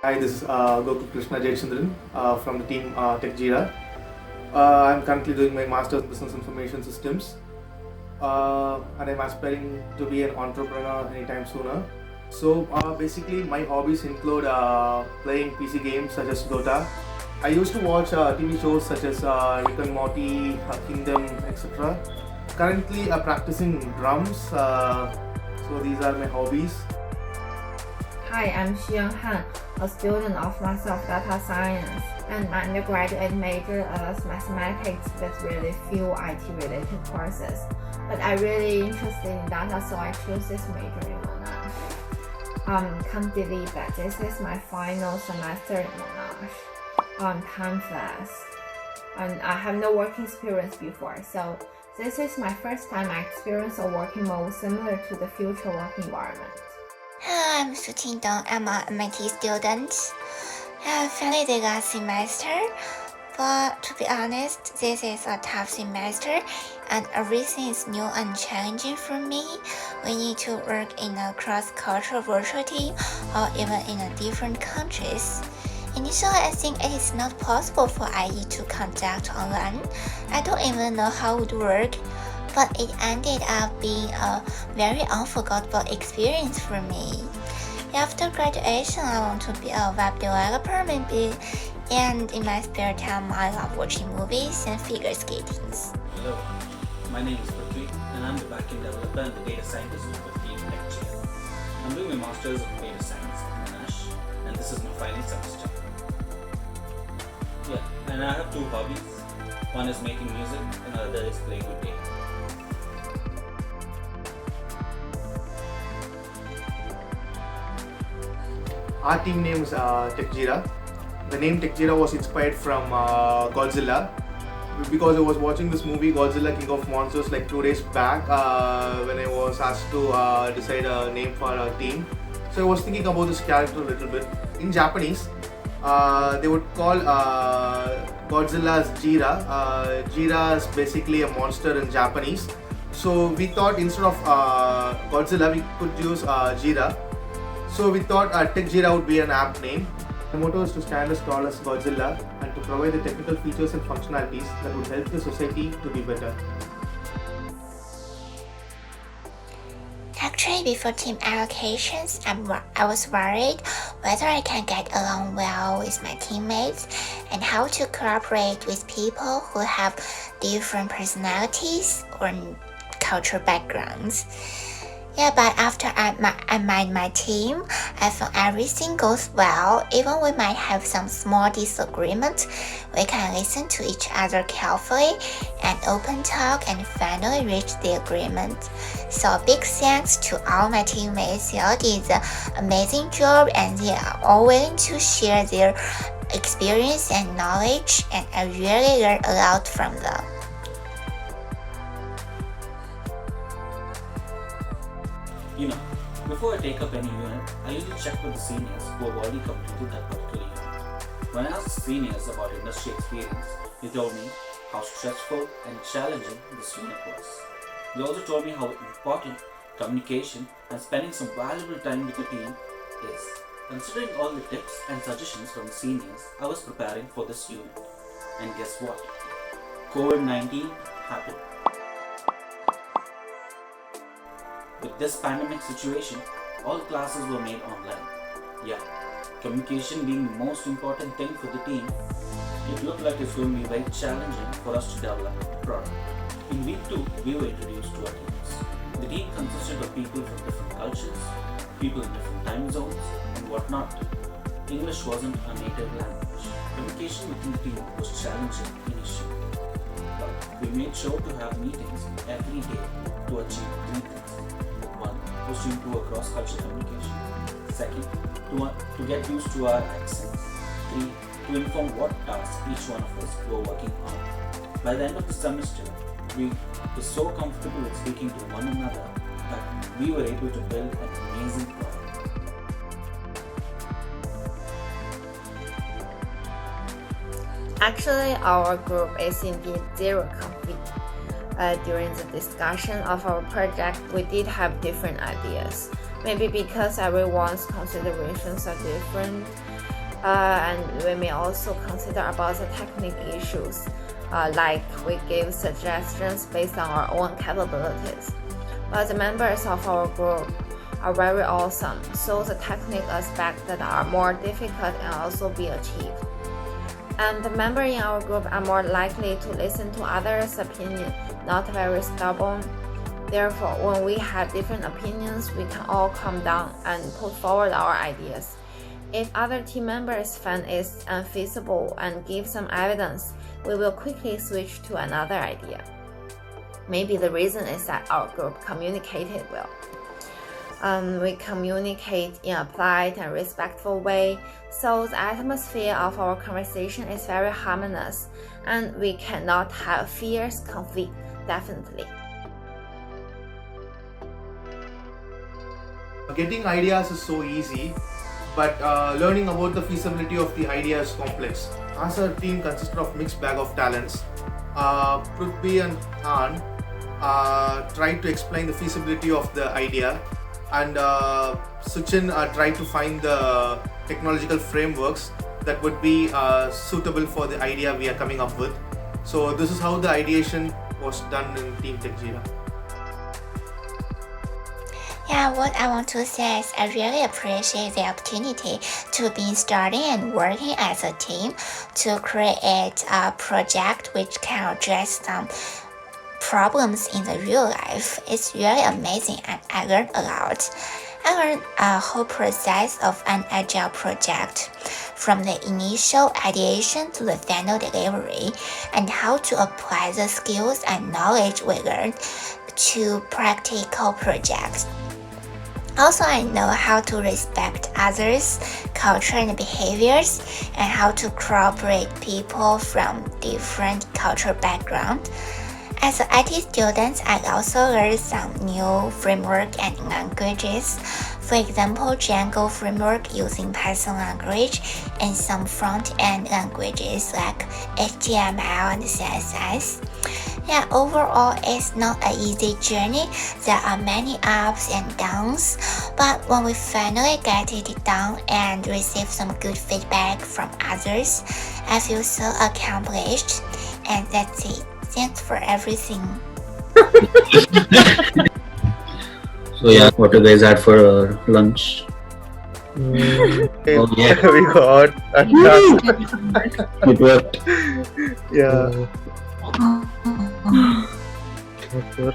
Hi, this is Gokul Krishna Jayachandran from the team Techjira. I'm currently doing my Master's in Business Information Systems and I'm aspiring to be an entrepreneur anytime sooner. So basically, my hobbies include playing PC games such as Dota. I used to watch TV shows such as Rick and Morty, Kingdom, etc. Currently, practicing drums. So these are my hobbies. Hi, I'm Xian Han, a student of Master of Data Science, and my undergraduate major is mathematics with really few IT-related courses. But I'm really interested in data, so I chose this major in Monash. Can't believe that this is my final semester in Monash. Time flies, and I have no working experience before, so this is my first time I experience a working mode similar to the future work environment. Hello, I'm Su Qingdong. I'm an MIT student. I finished the last semester, but to be honest, this is a tough semester and everything is new and challenging for me. We need to work in a cross-cultural virtual team or even in a different countries. Initially, I think it is not possible for IE to conduct online. I don't even know how it would work. But it ended up being a very unforgettable experience for me. After graduation, I want to be a web developer maybe, and in my spare time, I love watching movies and figure skating. Hello, my name is Prithvi and I'm the backend developer and the data scientist with the team Techjira. I'm doing my Masters of Data Science at Monash and this is my final semester. Yeah, and I have two hobbies. One is making music and the other is playing with data. Our team name is Techjira. The name Techjira was inspired from Godzilla because I was watching this movie Godzilla King of Monsters like 2 days back when I was asked to decide a name for our team. So I was thinking about this character a little bit. In Japanese, they would call Godzilla as Jira. Jira is basically a monster in Japanese. So we thought instead of Godzilla, we could use Jira. So we thought Techjira would be an apt name. The motto is to stand as tall as Godzilla and to provide the technical features and functionalities that would help the society to be better. Actually, before team allocations, I was worried whether I can get along well with my teammates and how to cooperate with people who have different personalities or cultural backgrounds. Yeah, but after I met my team, I found everything goes well. Even we might have some small disagreements, we can listen to each other carefully and open talk and finally reach the agreement. So big thanks to all my teammates. They all did an amazing job and they are all willing to share their experience and knowledge, and I really learned a lot from them. You know, before I take up any unit, I usually check with the seniors who have already completed that particular unit. When I asked the seniors about industry experience, they told me how stressful and challenging this unit was. They also told me how important communication and spending some valuable time with the team is. Considering all the tips and suggestions from the seniors, I was preparing for this unit. And guess what? COVID-19 happened. With this pandemic situation, all classes were made online. Yeah, communication being the most important thing for the team, it looked like it's going to be very challenging for us to develop a product. In week 2, we were introduced to our teams. The team consisted of people from different cultures, people in different time zones, and whatnot. English wasn't a native language. Communication within the team was challenging initially. But we made sure to have meetings every day to achieve 3 things. One was to improve cross-cultural communication. Second, to get used to our accents. 3, to inform what tasks each one of us were working on. By the end of the semester, we were so comfortable with speaking to one another that we were able to build an amazing product. Actually, our group is indeed zero complete. During the discussion of our project, we did have different ideas. Maybe because everyone's considerations are different, And we may also consider about the technical issues, like we give suggestions based on our own capabilities. But the members of our group are very awesome, so the technical aspects that are more difficult can also be achieved. And the members in our group are more likely to listen to others' opinion, not very stubborn. Therefore, when we have different opinions, we can all calm down and put forward our ideas. If other team members find it unfeasible and give some evidence, we will quickly switch to another idea. Maybe the reason is that our group communicated well. We communicate in a polite and respectful way, so the atmosphere of our conversation is very harmonious, and we cannot have fierce conflict, definitely. Getting ideas is so easy, but learning about the feasibility of the idea is complex. As our team consists of mixed bag of talents, Prithvi and Han tried to explain the feasibility of the idea, and Suchin tried to find the technological frameworks that would be suitable for the idea we are coming up with. So this is how the ideation was done in Team Techjira. Yeah, what I want to say is I really appreciate the opportunity to be starting and working as a team to create a project which can address some problems in the real life. It's really amazing and I learned a lot. I learned a whole process of an agile project, from the initial ideation to the final delivery, and how to apply the skills and knowledge we learned to practical projects. Also, I know how to respect others' culture and behaviors, and how to cooperate people from different cultural backgrounds. As an IT student, I also learned some new framework and languages. For example, Django framework using Python language, and some front-end languages like HTML and CSS. Yeah, overall, it's not an easy journey. There are many ups and downs, but when we finally get it done and receive some good feedback from others, I feel so accomplished. And that's it. Thanks for everything. So yeah, what you guys had for lunch? Oh, yeah. We got It worked. yeah. Not sure.